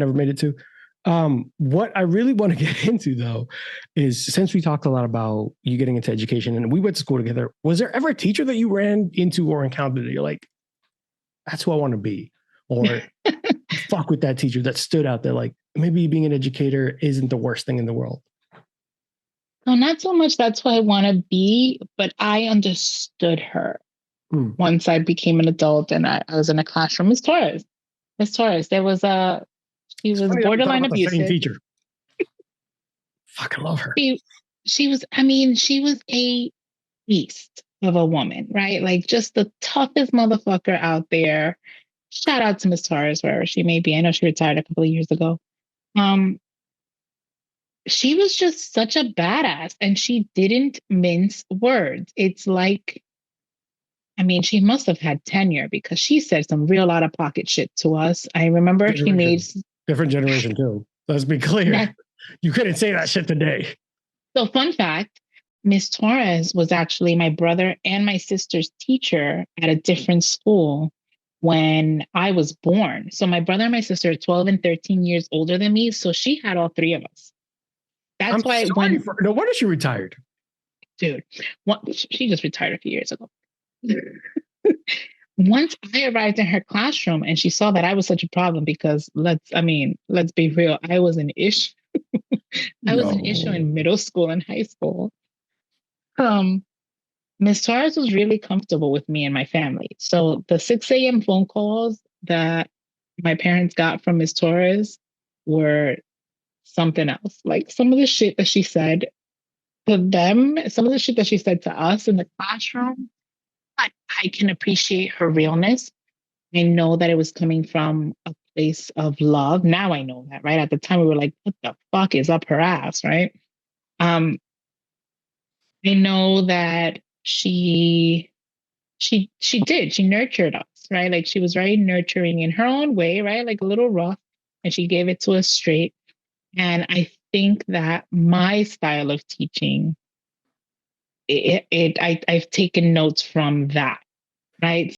never made it to. What I really want to get into though is, since we talked a lot about you getting into education and we went to school together, was there ever a teacher that you ran into or encountered that you're like, that's who I want to be? Or fuck with that teacher that stood out there, like maybe being an educator isn't the worst thing in the world? No, not so much that's what I want to be, but I understood her Hmm. once I became an adult and I was in a classroom. Miss Torres. Miss Torres. She It's was funny that we thought borderline about the same abusive. teacher. Fucking love her. She she was a beast of a woman, right? Like just the toughest motherfucker out there. Shout out to Miss Torres, wherever she may be. I know she retired a couple of years ago. Um, she was just such a badass and she didn't mince words. It's like, I mean, she must have had tenure because she said some real out of pocket shit to us. I remember she made Generation. Different generation too. Let's be clear. that. You couldn't say that shit today. So, fun fact, Miss Torres was actually my brother and my sister's teacher at a different school when I was born. So, my brother and my sister are 12 and 13 years older than me. So, she had all three of us. I'm That's why sorry for no wonder she retired. dude, she just retired a few years ago. Once I arrived in her classroom and she saw that I was such a problem because let's be real, I was an issue. I was an issue No. in middle school and high school. Um, Miss Torres was really comfortable with me and my family. So the 6 a.m. phone calls that my parents got from Miss Torres were something else. Like some of the shit that she said to them, some of the shit that she said to us in the classroom, I can appreciate her realness. I know that it was coming from a place of love. Now I know that, right? At the time, we were like, what the fuck is up her ass, right? Um, I know that she nurtured us, right? Like she was very nurturing in her own way, right? Like a little rough, and she gave it to us straight. And I think that my style of teaching, I've taken notes from that, right?